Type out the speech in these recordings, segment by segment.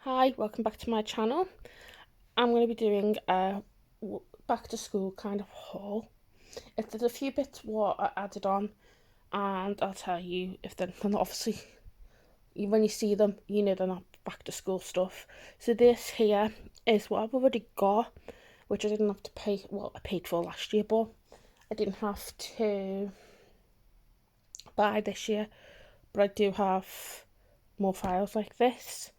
Hi, welcome back to my channel. I'm going to be doing a back to school kind of haul. There's a few bits what I added on, and I'll tell you if they're not, obviously, when you see them, you know they're not back to school stuff. So this here is what I've already got, which I didn't have to pay, well, I paid for last year, but I didn't have to buy this year. But I do have more files like this.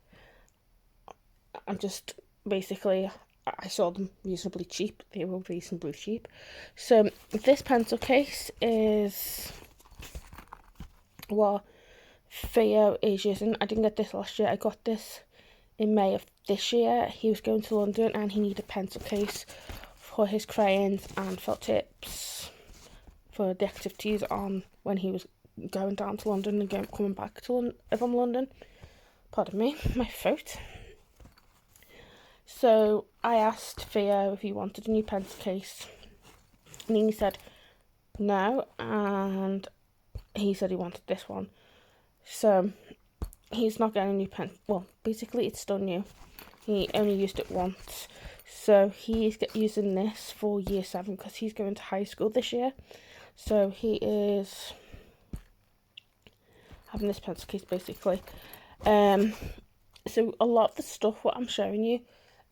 I'm just basically, I saw them reasonably cheap. They were reasonably cheap. So this pencil case is what Theo is using. I didn't get this last year. I got this in May of this year. He was going to London and he needed a pencil case for his crayons and felt tips for the activities on when he was going down to London and coming back to from London. Pardon me, my throat. So I asked Theo if he wanted a new pencil case, and he said no, and he said he wanted this one. So he's not getting a new pen. Well, basically it's still new. He only used it once. So he's using this for year 7 because he's going to high school this year. So he is having this pencil case basically. So a lot of the stuff what I'm showing you,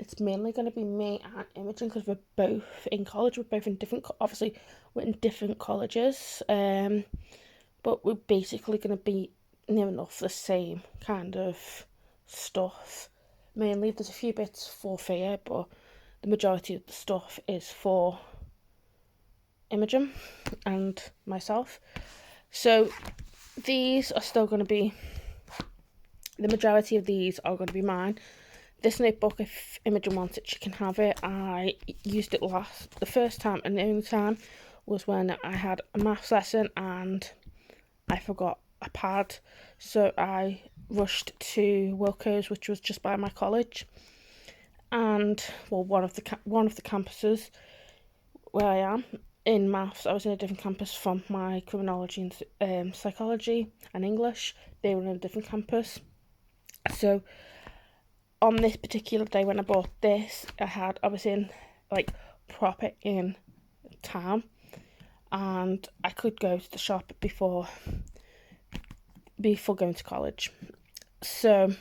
it's mainly going to be me and Imogen because we're both in college. We're both in different, obviously, we're in different colleges. But we're basically going to be near enough the same kind of stuff. Mainly, there's a few bits for Fia, but the majority of the stuff is for Imogen and myself. So these are still going to be, the majority of these are going to be mine. This notebook, if Imogen wants it, she can have it. I used it the first time and the only time was when I had a maths lesson and I forgot a pad, so I rushed to Wilko's, which was just by my college, and well, one of the campuses where I am in maths. I was in a different campus from my criminology and psychology and English. They were in a different campus. So on this particular day when I bought this, I was in like proper in town, and I could go to the shop before going to college. So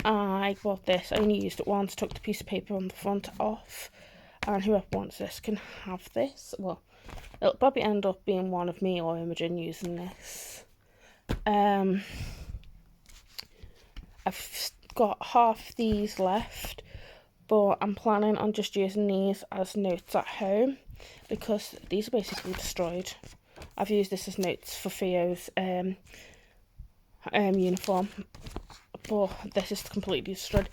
I bought this. I only used it once, took the piece of paper on the front off, and whoever wants this can have this. Well, it'll probably end up being one of me or Imogen using this. I've got half these left, but I'm planning on just using these as notes at home because these are basically destroyed. I've used this as notes for Theo's uniform, but this is completely destroyed.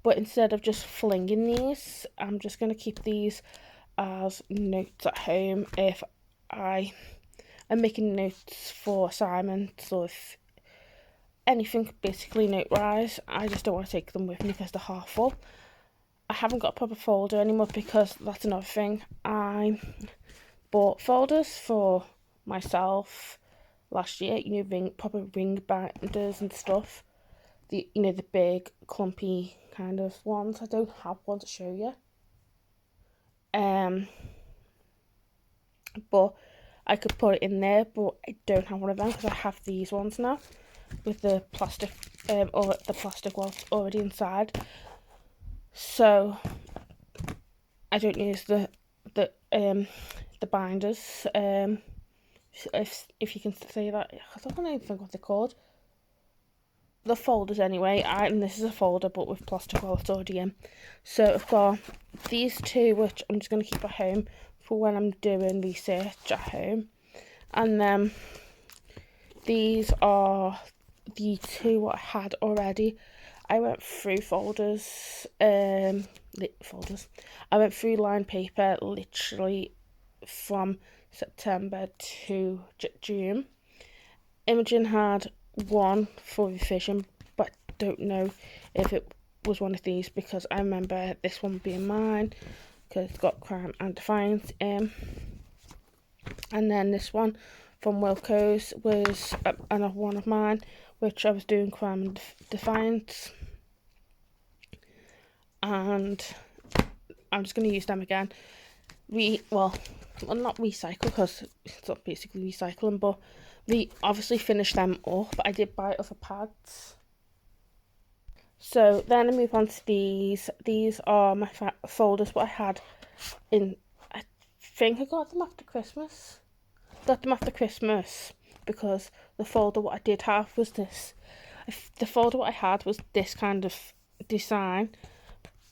But instead of just flinging these, I'm just going to keep these as notes at home if I am making notes for assignments or if anything basically note wise. I just don't want to take them with me because they're half full. I haven't got a proper folder anymore because that's another thing. I bought folders for myself last year, proper ring binders and stuff. The big clumpy kind of ones. I don't have one to show you. But I could put it in there, but I don't have one of them because I have these ones now with the plastic or the plastic was already inside. So I don't use the binders. If you can say that, I don't even think what they're called. The folders anyway, and this is a folder but with plastic wallets already in. So I've got these two which I'm just going to keep at home for when I'm doing research at home, and then these are the two what I had already. I went through I went through line paper literally from September to June. Imogen had one for revision, but I don't know if it was one of these because I remember this one being mine because it's got crime and defiance in. And then this one from Wilko's was another one of mine, which I was doing crime and defiance. and I'm just going to use them again. Well, not recycle, because it's not basically recycling, but we obviously finished them up. I did buy other pads. So then I move on to these. These are my folders, what I had in, I think I got them after Christmas. Got them after Christmas because the folder what I did have was this. The folder what I had was this kind of design,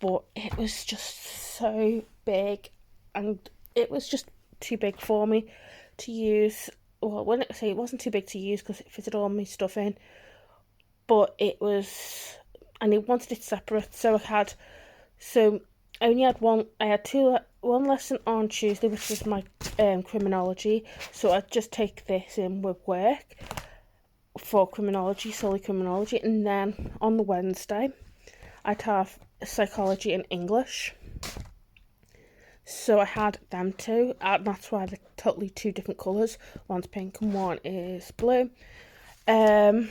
but it was just so big, and it was just too big for me to use. Well, when I say it wasn't too big to use because it fitted all my stuff in, but it was, and I wanted it separate. So I only had one. I had one lesson on Tuesday, which was my criminology. So I'd just take this in with work for criminology, solely criminology, and then on the Wednesday I'd have psychology and English. So I had them two, and that's why they're totally two different colours. One's pink and one is blue. And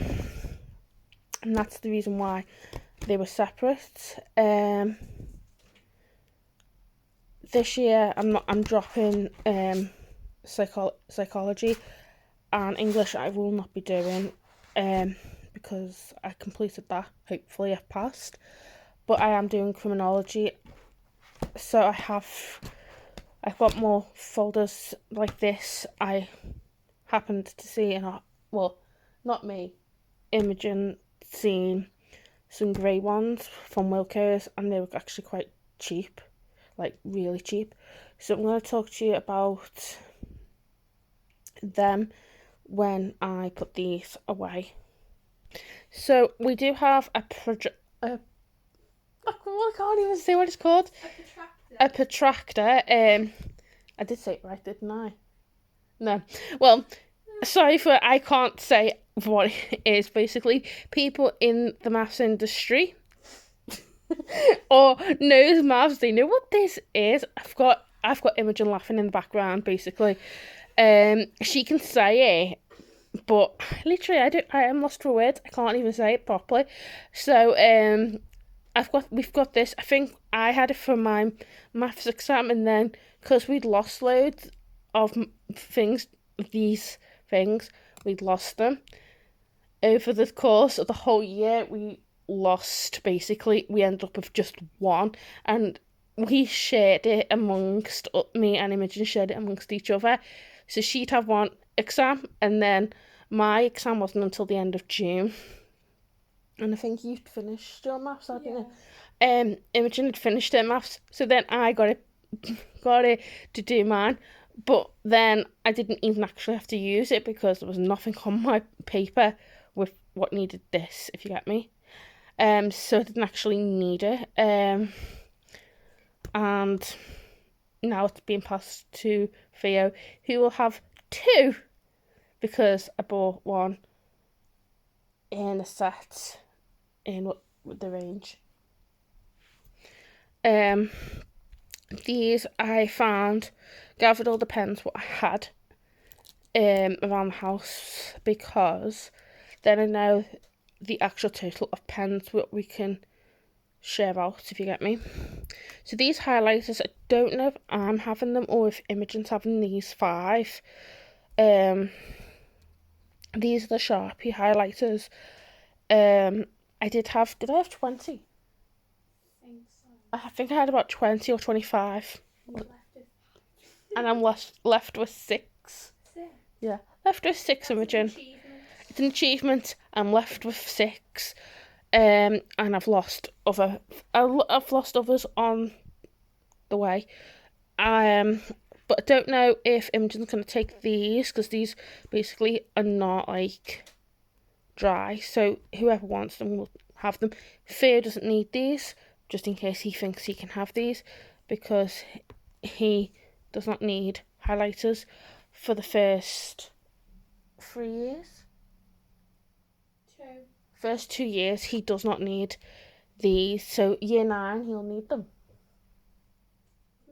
that's the reason why they were separate. This year I'm dropping psychology, and English I will not be doing because I completed that. Hopefully I've passed, but I am doing criminology. So I've got more folders like this. I happened to see well, not me, Imogen seen some grey ones from Wilko's, and they were actually quite cheap, like really cheap. So I'm going to talk to you about them when I put these away. So we do have a project. I can't even say what it's called. A protractor. I did say it right, didn't I? No. Well, sorry for I can't say what it is. Basically, people in the maths industry or knows maths, they know what this is. I've got Imogen laughing in the background. Basically, she can say it, but literally I am lost for words. I can't even say it properly. So we've got this. I think I had it for my maths exam, and then because we'd lost loads of these things, we'd lost them over the course of the whole year. We ended up with just one, and we shared it amongst me and Imogen shared it amongst each other. So she'd have one exam, and then my exam wasn't until the end of June. And I think you'd finished your maths, hadn't you? Imogen had finished her maths, so then I got it to do mine. But then I didn't even actually have to use it because there was nothing on my paper with what needed this, if you get me. So I didn't actually need it. And now it's being passed to Theo, who will have two because I bought one in a set in the range. These I found, gathered all the pens what I had around the house, because then I know the actual total of pens what we can share out, if you get me. So these highlighters, I don't know if I'm having them or if Imogen's having these 5. These are the Sharpie highlighters. Did I have 20? I think I had about 20 or 25. And I'm left with 6. Yeah, left with 6, Imogen. It's an achievement. I'm left with 6. And I've lost others on the way. But I don't know if Imogen's going to take these, because these basically are not like dry. So whoever wants them will have them. Theo doesn't need these, just in case he thinks he can have these, because he does not need highlighters for the first 3 years. First 2 years he does not need these, so year 9 he'll need them.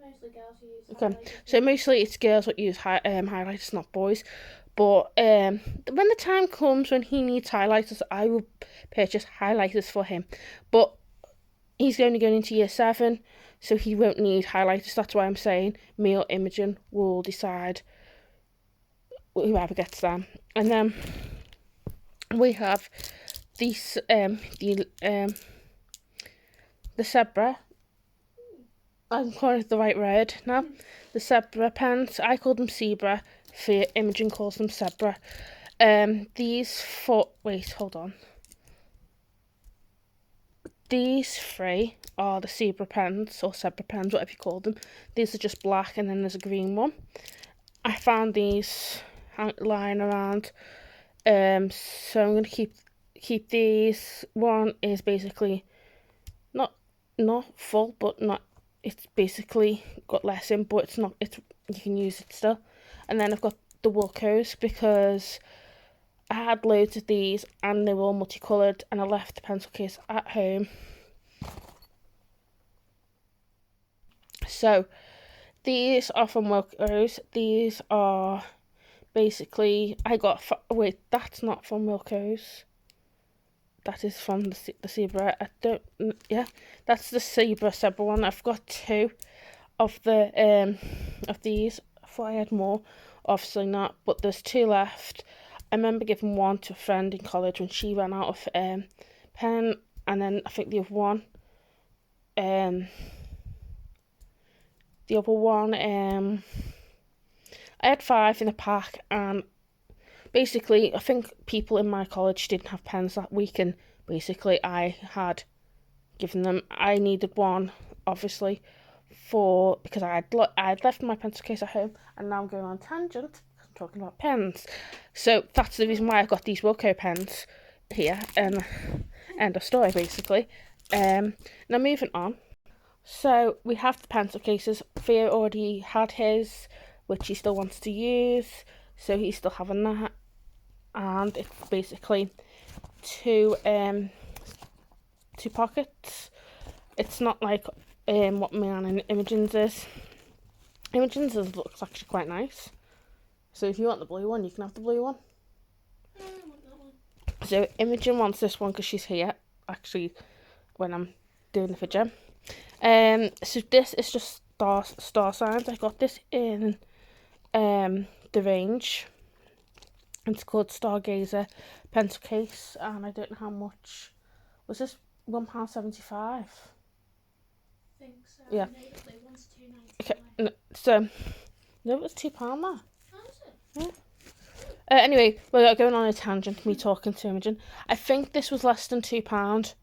Mostly girls who use highlighters. Okay, so mostly it's girls that use highlighters, not boys. But when the time comes when he needs highlighters, I will purchase highlighters for him. But he's only going into year 7, so he won't need highlighters. That's why I'm saying me or Imogen will decide whoever gets them. And then we have these the zebra. I'm calling it the right word now. The zebra pens. I call them zebra. Imogen calls them zebra. These four. Wait, hold on. These 3 are the zebra pens, or zebra pens, whatever you call them. These are just black, and then there's a green one. I found these lying around, so I'm gonna keep these. One is basically not full, but not. It's basically got less in, but it's not. You can use it still. And then I've got the Wilkos because I had loads of these and they were all multicoloured, and I left the pencil case at home. So these are from Wilkos. These are basically wait, that's not from Wilkos. That is from the zebra. That's the zebra one. I've got 2 of of these. I thought I had more, obviously not, but there's 2 left. I remember giving one to a friend in college when she ran out of pen, and then I think the other one, I had 5 in a pack, and basically I think people in my college didn't have pens that week, and basically I had given them. I needed one, obviously, because I had left my pencil case at home, and now I'm going on a tangent. I'm talking about pens, so that's the reason why I got these Wilko pens here. End of story, basically. Now moving on. So we have the pencil cases. Theo already had his, which he still wants to use, so he's still having that. And it's basically 2 pockets. It's not like what mine and Imogen's is. Imogen's looks actually quite nice. So if you want the blue one, you can have the blue one. I want that one. So Imogen wants this one because she's here, actually, when I'm doing the video. So this is just star signs. I got this in the range. It's called Stargazer pencil case, and I don't know how much. Was this £1.75? I think so. Yeah. No, the blue one's £2.99. Okay, so no, it was £2 there. How is it? Yeah. Anyway, we're going on a tangent. Me talking to Imogen. I think this was less than £2.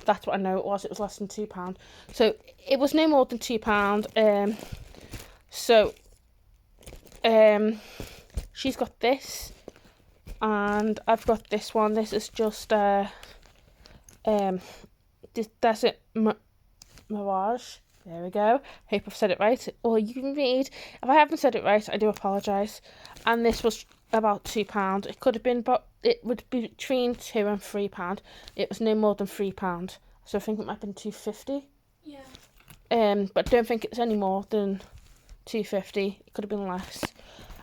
That's what I know it was. It was less than £2. So it was no more than £2. She's got this, and I've got this one. This is just Desert Mirage. There we go. Hope I've said it right. Or you can read. If I haven't said it right, I do apologise. And this was about £2. It could have been, but it would be between £2 and £3. It was no more than £3. So I think it might have been £2.50. Yeah. But I don't think it's any more than £2.50. It could have been less.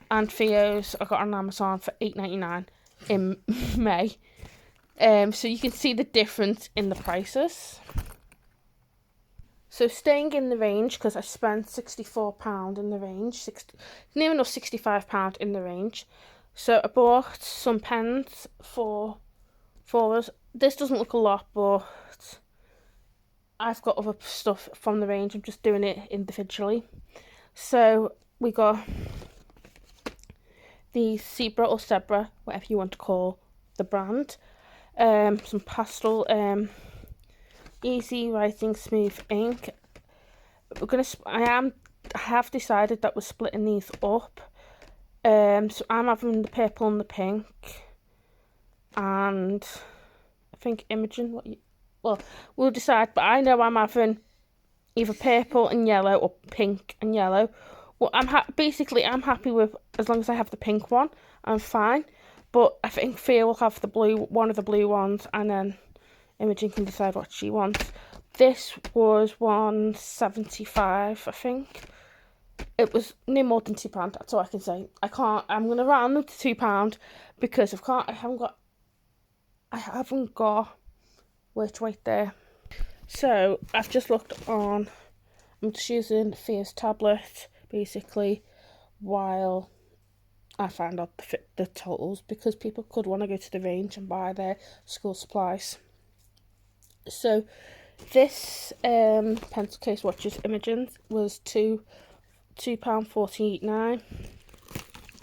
And Theo's I got on Amazon for £8.99 in May. So you can see the difference in the prices. So staying in the range, because I spent £64 in the range, near enough £65 in the range. So I bought some pens for us. This doesn't look a lot, but I've got other stuff from the range. I'm just doing it individually. So we got the Zebra or Zebra, whatever you want to call the brand. Some pastel easy writing smooth ink. I have decided that we're splitting these up. So I'm having the purple and the pink, and I think Imogen. We'll decide. But I know I'm having either purple and yellow or pink and yellow. Well, I'm happy with, as long as I have the pink one, I'm fine. But I think Thea will have one of the blue ones, and then Imogen can decide what she wants. This was £1.75, I think. It was no more than £2. That's all I can say. I'm gonna round them to £2 because I haven't got. Which right there. So I've just looked on. I'm just using Fia's tablet basically while I find out the totals, because people could want to go to the range and buy their school supplies. So this pencil case, which is Imogen's, was £2.49,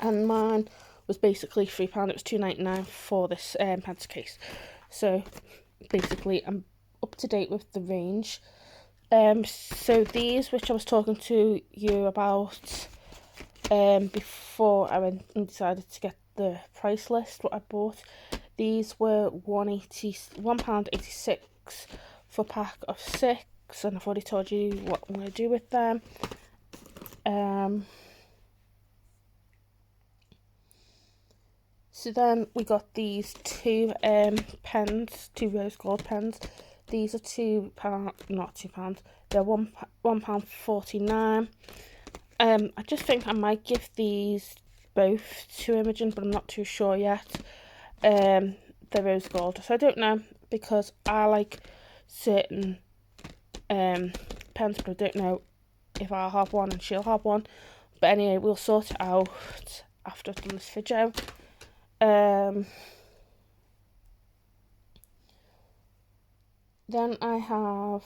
and mine was basically £3. It was £2.99 for this pencil case. So basically I'm up to date with the range. So these, which I was talking to you about before I went and decided to get the price list, what I bought, these were £1.86 for a pack of 6, and I've already told you what I'm going to do with them. So then we got these two pens, two rose gold pens. These are £2, not £2, they're £1.49. I just think I might give these both to Imogen, but I'm not too sure yet. They're rose gold, so I don't know, because I like certain pens, but I don't know if I'll have one and she'll have one. But anyway, we'll sort it out after I've done this video. Then I have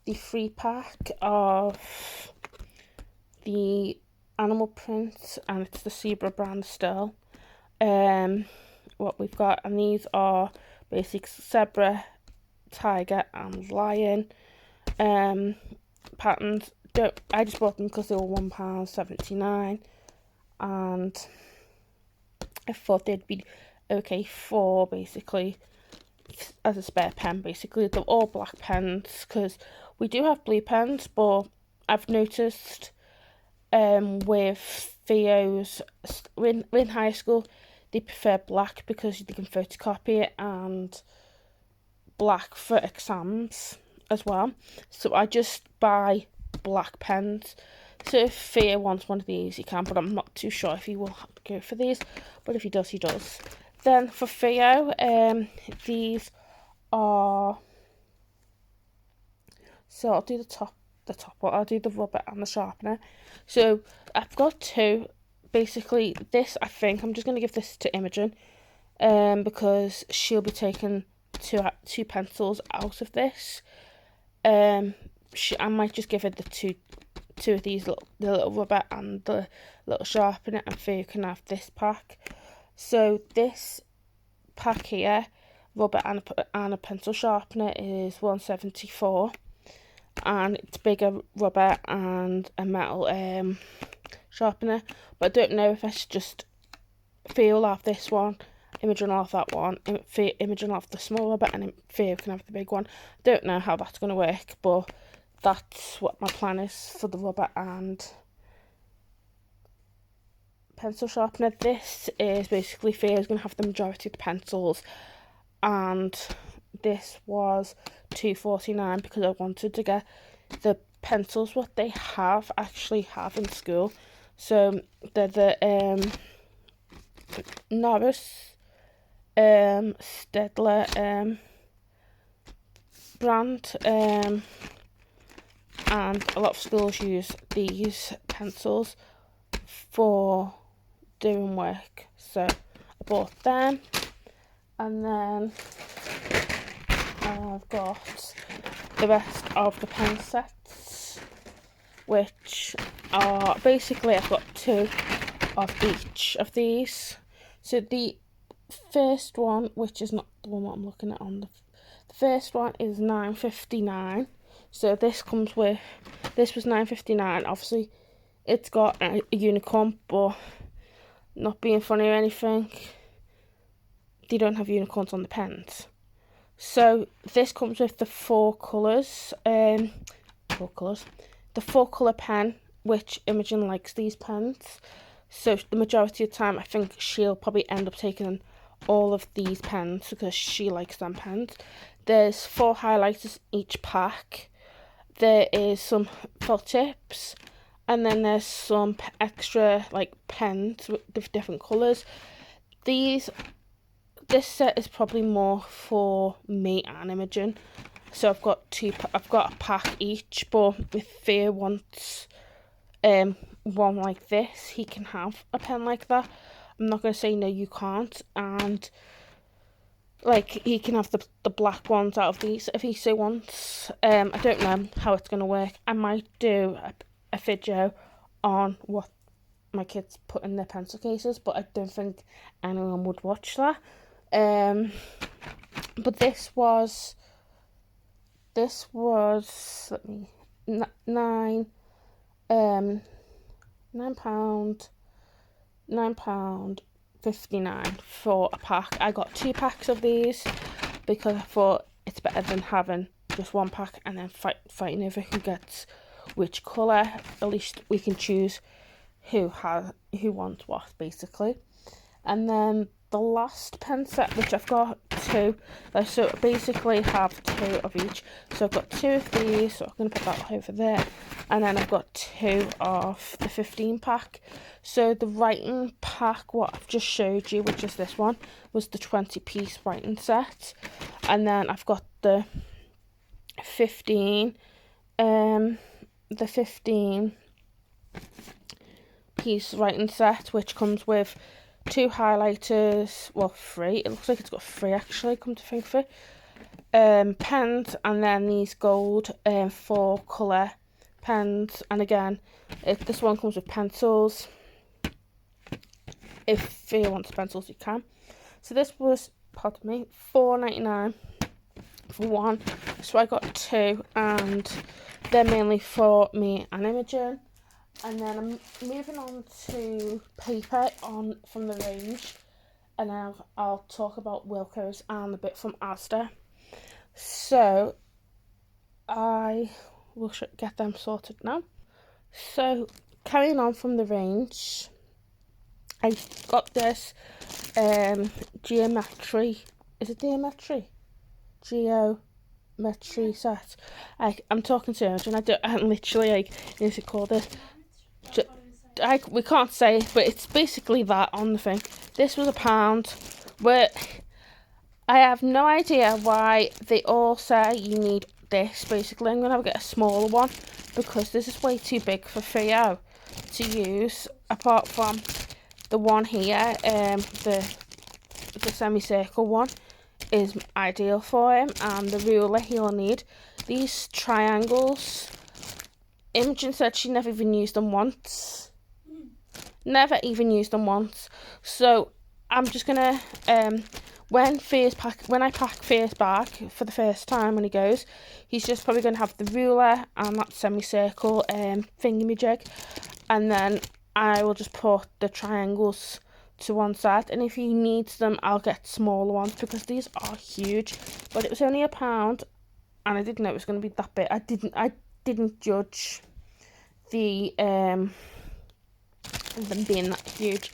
the 3-pack of the animal print, and it's the Zebra brand still. What we've got, and these are basic zebra, tiger and lion patterns. I just bought them because they were £1.79, and I thought they'd be okay for basically as a spare pen. Basically they're all black pens, because we do have blue pens, but I've noticed with Theo's in high school they prefer black because they can photocopy it, and black for exams as well. So I just buy black pens. So if Theo wants one of these, he can, but I'm not too sure if he will go for these. But if he does, he does. Then for Theo, these are. So I'll do the top one. I'll do the rubber and the sharpener. So I've got two. Basically, this, I think I'm just going to give this to Imogen, because she'll be taking two pencils out of this. I might just give her the two of these, the little rubber and the little sharpener, and Theo can have this pack. So this pack here, rubber and a pencil sharpener, is £1.74, and it's bigger rubber and a metal sharpener. But I don't know if I should just Theo will have this one, Imogen will have that one, Imogen will have the small rubber, and Theo can have the big one. I don't know how that's going to work, but that's what my plan is for the rubber and pencil sharpener. This is basically Theo's going to have the majority of the pencils, and this was £2.49 because I wanted to get the pencils what they actually have in school. So they're the Norris Staedtler brand, and a lot of schools use these pencils for doing work, so I bought them. And then I've got the rest of the pen sets, which are basically, I've got two of each of these. So the first one, which is not the one that I'm looking at on the first one, is £9.59. So this comes with, this was £9.59. Obviously it's got a unicorn, but not being funny or anything, they don't have unicorns on the pens. So this comes with the four colours, the 4-colour pen, which Imogen likes these pens. So the majority of the time I think she'll probably end up taking all of these pens because she likes them pens. There's 4 highlighters each pack. There is some felt tips, and then there's some extra like pens with different colours. This set is probably more for me and Imogen. So I've got I've got a pack each, but if Theo wants one like this, he can have a pen like that. I'm not going to say no, you can't. And like, he can have the black ones out of these if he so wants. I don't know how it's going to work. I might do a video on what my kids put in their pencil cases, but I don't think anyone would watch that. But this was let me £9 £9.59 for a pack. I got 2 packs of these because I thought it's better than having just 1 pack and then fighting over who gets which colour. At least we can choose who wants what, basically. And then the last pen set, which I've got 2, so basically have 2 of each. So I've got 2 of these, so I'm going to put that over there. And then I've got 2 of the 15 pack. So the writing pack, what I've just showed you, which is this one, was the 20-piece writing set. And then I've got the 15 piece writing set, which comes with 2 highlighters, well 3, it looks like it's got 3 actually, come to think of it, pens, and then these gold 4 colour pens. And again, this one comes with pencils. If you want pencils, you can. So this was, pardon me, £4.99 for 1. So I got 2, and they're mainly for me and Imogen. And then I'm moving on to paper from the range, and then I'll talk about Wilko's and a bit from Asda. So I will get them sorted now. So carrying on from the range, I got this geometry set. I'm talking to Imogen. I'm literally need to call this. We can't say it, but it's basically that on the thing. This was £1, but I have no idea why they all say you need this. Basically, I'm going to have to get a smaller one because this is way too big for Theo to use, apart from the one here, the semicircle one is ideal for him, and the ruler he'll need. These triangles, Imogen said she never even used them once. So I'm just gonna when I pack Theo's bag for the first time when he goes, he's just probably gonna have the ruler and that semicircle thingamajig, and then I will just put the triangles to one side, and if he needs them I'll get smaller ones because these are huge. But it was only £1, and I didn't know it was going to be that big. I didn't judge them being that huge,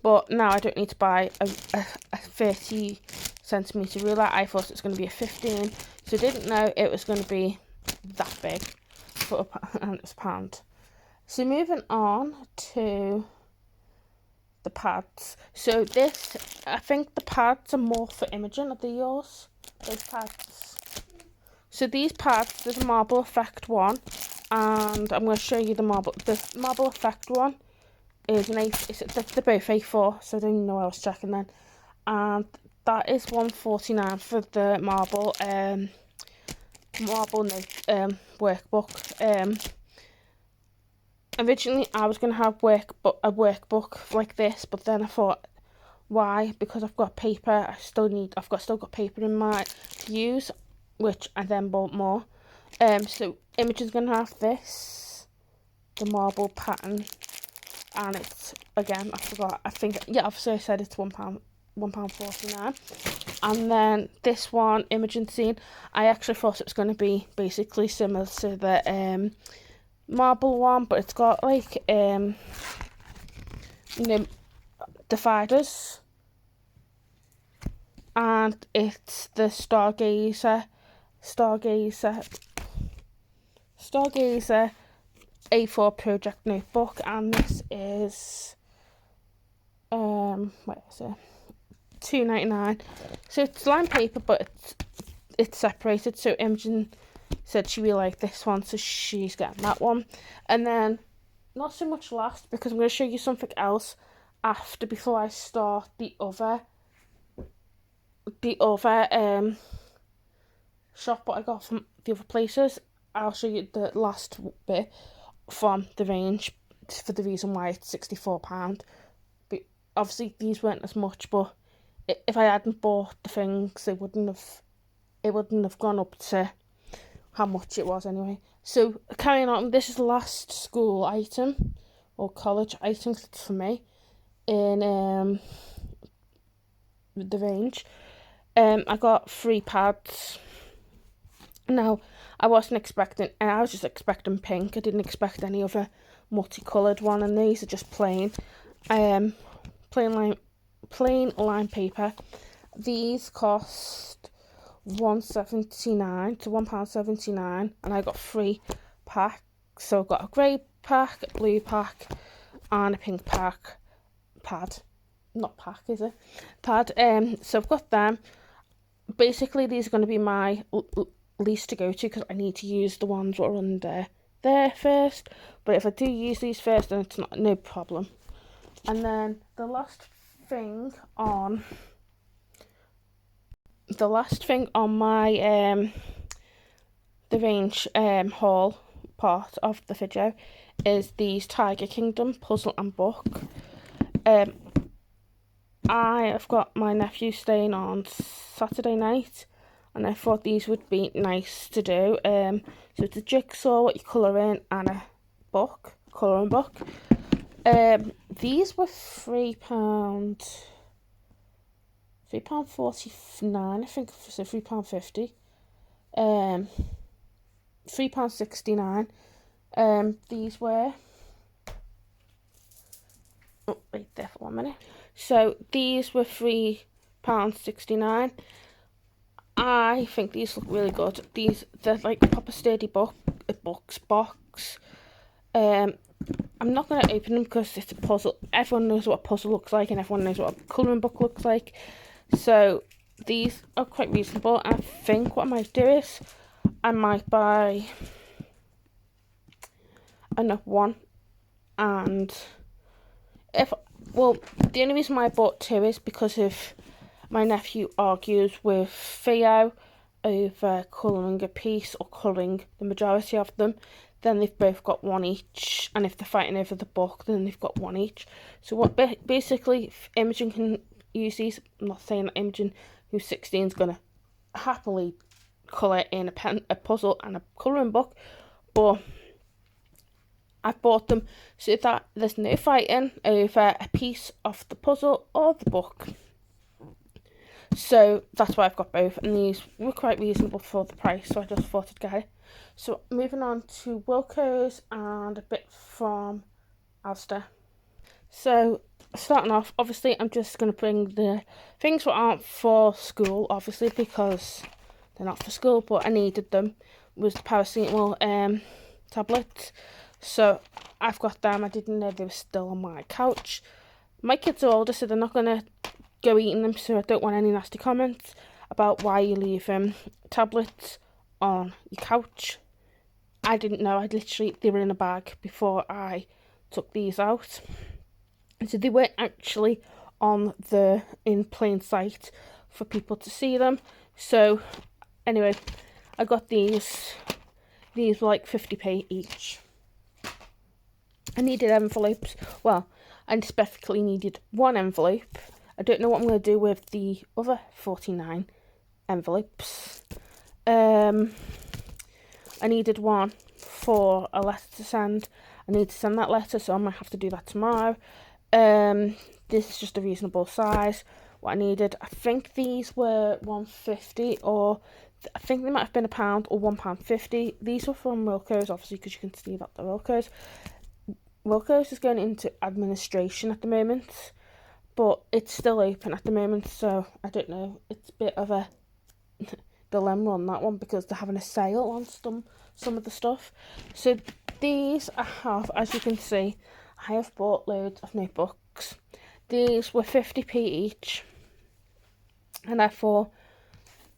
but now I don't need to buy a 30 centimetre ruler. I thought it was going to be a 15, so I didn't know it was going to be that big and it was £1. So moving on to the pads. So this, I think the pads are more for Imogen. Are they yours? Those pads. So these pads, there's a Marble Effect one, and I'm going to show you the Marble Effect one is an they're both A4, so I don't even know why I was checking then. And that is £1.49 for the marble note workbook. Originally I was going to have a workbook like this, but then I thought, why? Because I've got paper, I've still got paper in my to use, which I then bought more. So Imogen's going to have this, the marble pattern, and it's, again, I forgot, obviously I said it's £1.49. And then this one, Imogen Scene, I actually thought it was going to be basically similar to the marble one, but it's got like dividers, and it's the Stargazer A4 project notebook, and this is where is it, £2.99. So it's lined paper, but it's separated. So Imogen said she really liked this one, so she's getting that one. And then not so much last, because I'm going to show you something else before I start the other shop what I got from the other places. I'll show you the last bit from the range for the reason why it's £64. But obviously these weren't as much, but if I hadn't bought the things, it wouldn't have gone up to how much it was anyway. So carrying on, this is the last school item or college item for me in the range. I got 3 pads. Now, I was just expecting pink. I didn't expect any other multicoloured one, and these are just plain line paper. These cost £1.79 to £1.79, and I got 3 packs. So I got a grey pack, a blue pack, and a pink pad. Not pack, is it? Pad. So I've got them. Basically, these are going to be my least to go to, because I need to use the ones that are under there first. But if I do use these first, then it's no problem. And then the last thing on my the range haul part of the video is these Tiger Kingdom puzzle and book. I have got my nephew staying on Saturday night, and I thought these would be nice to do. So it's a jigsaw, what you colour in, and a book, colouring book. These were £3.49, I think, so £3.50. £3.69. These were. Oh, wait there for 1 minute. So these were £3.69. I think these look really good. They're like a proper sturdy box. I'm not going to open them because it's a puzzle. Everyone knows what a puzzle looks like, and everyone knows what a colouring book looks like. So these are quite reasonable. And I think what I might do is I might buy one, and the only reason why I bought 2 is because if my nephew argues with Theo over colouring a piece or colouring the majority of them, then they've both got 1 each, and if they're fighting over the book, then they've got 1 each. So basically, if Imogen can use these, I'm not saying that Imogen, who's 16, is going to happily colour in a puzzle and a colouring book, but I've bought them so that there's no fighting over a piece of the puzzle or the book. So that's why I've got both, and these were quite reasonable for the price, so I just thought I'd get it. So moving on to Wilko's and a bit from Asda. So starting off, obviously I'm just going to bring the things that aren't for school, obviously, because they're not for school, but I needed them. Was the paracetamol tablets. So I've got them. I didn't know they were still on my couch. My kids are older, so they're not going to go eating them, so I don't want any nasty comments about why you leave tablets on your couch. I didn't know. They were in a bag before I took these out. So they weren't actually in plain sight for people to see them. So anyway, I got these. These were like 50p each. I needed envelopes. Well, I specifically needed 1 envelope. I don't know what I'm going to do with the other 49 envelopes. I needed 1 for a letter to send. I need to send that letter, so I might have to do that tomorrow. This is just a reasonable size. What I needed, I think these were £1.50, or I think they might have been £1 or £1.50. These were from Wilko's, obviously, because you can see that they're Wilko's. Wilko's is going into administration at the moment, but it's still open at the moment, so I don't know. It's a bit of a dilemma on that one because they're having a sale on some of the stuff. So these I have, as you can see, I have bought loads of notebooks. These were 50p each, and I thought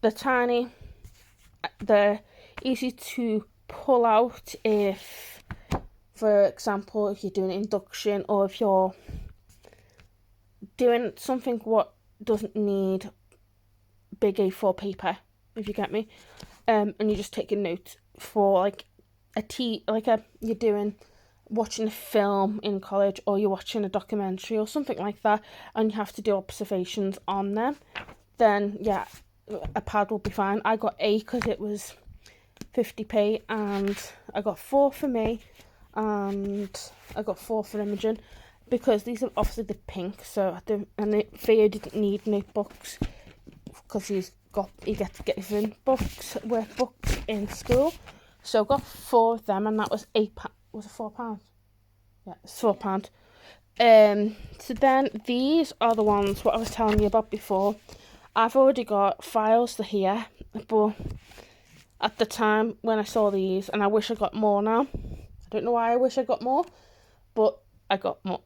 they're tiny, they're easy to pull out if, for example, if you're doing induction or if you're doing something what doesn't need big A4 paper, if you get me, and you just take a note for like you're doing watching a film in college or you're watching a documentary or something like that, and you have to do observations on them, then yeah, a pad will be fine. I got 8 because it was 50p, and I got 4 for me, and I got 4 for Imogen, because these are obviously the pink. So Theo didn't need notebooks because he gets given workbooks in school. So I got 4 of them, and that was £8. Was it £4? Yeah, it's £4. So then these are the ones what I was telling you about before. I've already got files to here, but at the time when I saw these, and I wish I got more now. I don't know why I wish I got more, but I got more.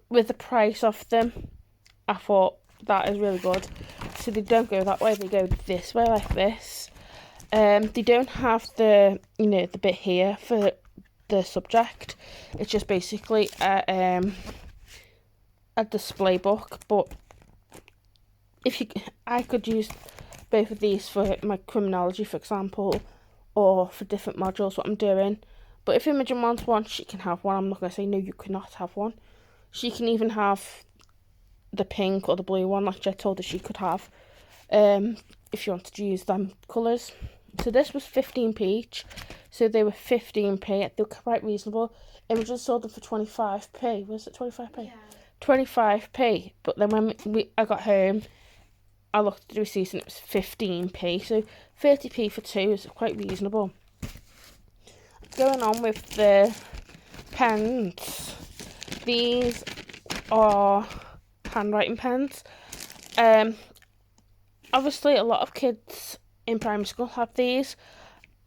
With the price of them, I thought that is really good. So they don't go that way; they go this way, like this. They don't have the bit here for the subject. It's just basically a display book. But I could use both of these for my criminology, for example, or for different modules what I'm doing. But if Imogen wants one, she can have one. I'm not going to say no, you cannot have one. She can even have the pink or the blue one, like I told her she could have, if you wanted to use them colours. So this was 15p each, so they were 15p. They were quite reasonable. Imogen sold them for 25p. Was it 25p? Yeah. 25p. But then when I got home, I looked at the receipts and it was 15p. So 30p for 2 is quite reasonable. Going on with the pens. These are handwriting pens. Obviously a lot of kids in primary school have these.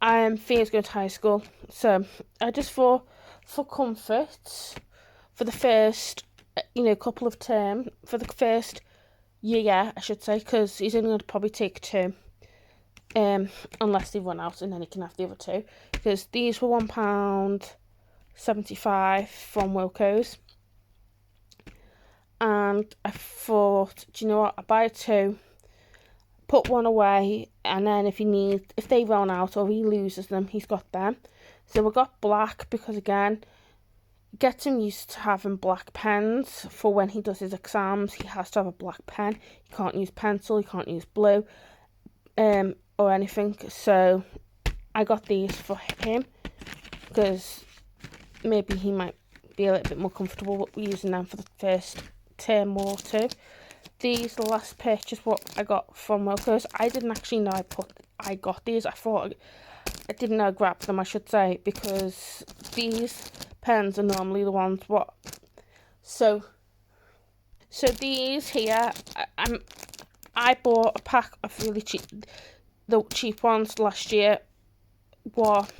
Theo's going to high school, so I just thought, for comfort, for the first couple of term, for the first year I should say, because he's only going to probably take 2, unless they run out, and then he can have the other 2, because these were £1.75 from Wilko's. And I thought, do you know what, I'll buy 2, put 1 away, and then if they run out or he loses them, he's got them. So we got black because, again, get him used to having black pens for when he does his exams. He has to have a black pen. He can't use pencil, he can't use blue, or anything. So I got these for him because maybe he might be a little bit more comfortable using them for the first term or 2. These, the last purchase what I got from Wilko's, I didn't actually know I got these. I didn't know I grabbed them, I should say, because these pens are normally the ones what. So these here, I bought a pack of really cheap, the cheap ones last year. Not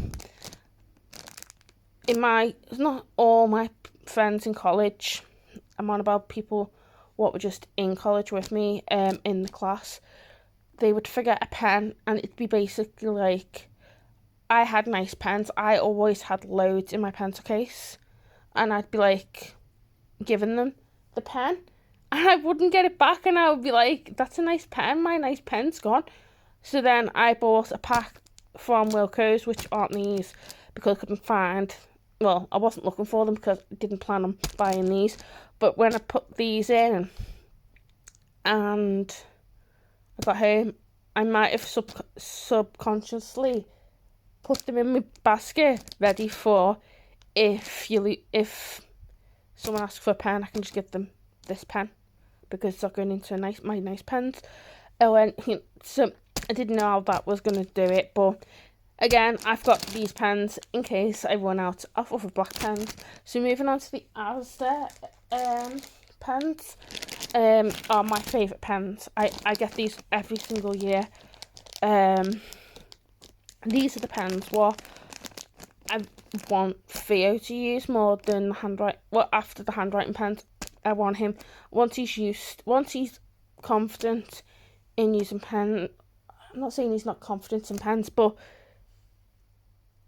all my friends in college. I'm on about people what were just in college with me, in the class. They would forget a pen, and it'd be basically like, I had nice pens. I always had loads in my pencil case, and I'd be like giving them the pen, and I wouldn't get it back, and I would be like, that's a nice pen, my nice pen's gone. So then I bought a pack from Wilko's, which aren't these, because I couldn't find, well, I wasn't looking for them because I didn't plan on buying these. But when I put these in and I got home, I might have subconsciously put them in my basket, ready for if someone asks for a pen, I can just give them this pen because they're going into my nice pens. So I didn't know how that was going to do it, but again, I've got these pens in case I run out of other black pens. So moving on to the Asda pens, are my favourite pens. I get these every single year. These are the pens what I want Theo to use more than after the handwriting pens. I want him, once he's confident in using pen, I'm not saying he's not confident in pens, but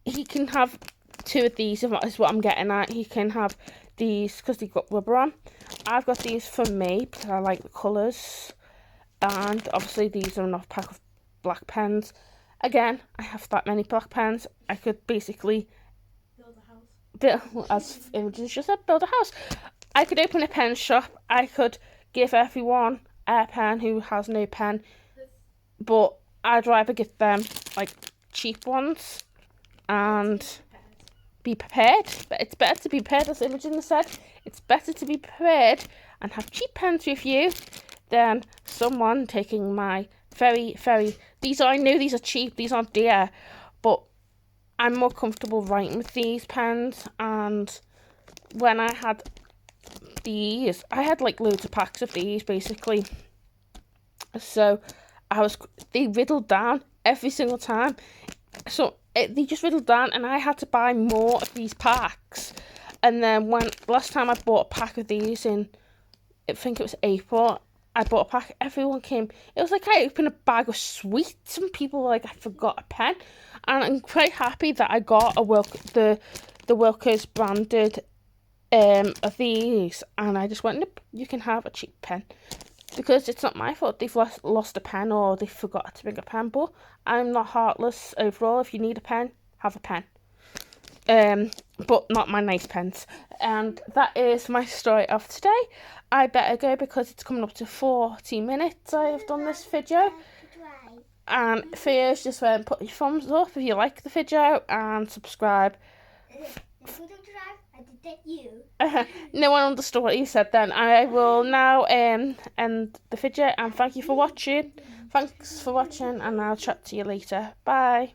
he can have 2 of these, is what I'm getting at. He can have these because they've got rubber on. I've got these for me because I like the colours. And obviously these are enough pack of black pens. Again, I have that many black pens. I could basically as Imogen just said, build a house. I could open a pen shop. I could give everyone a pen who has no pen, but I'd rather give them like cheap ones and be prepared. But it's better to be prepared, as Imogen said. It's better to be prepared and have cheap pens with you than someone taking my very I know these are cheap, these aren't dear, but I'm more comfortable writing with these pens. And when I had these, I had like loads of packs of these basically, so they riddled down every single time, so they just riddled down, and I had to buy more of these packs. And then when last time I bought a pack of these in, I think it was April, I bought a pack, everyone came, it was like I opened a bag of sweets and people were like, I forgot a pen. And I'm quite happy that I got the Wilko's branded of these, and I just went, nope, you can have a cheap pen, because it's not my fault they've lost a pen or they forgot to bring a pen. But I'm not heartless overall. If you need a pen, have a pen, but not my nice pens. And that is my story of today. I better go because it's coming up to 40 minutes I have done this video. And first, just put your thumbs up if you like the video and subscribe. No one understood what you said then. I will now end the video, and thank you for watching. Thanks for watching, and I'll chat to you later. Bye.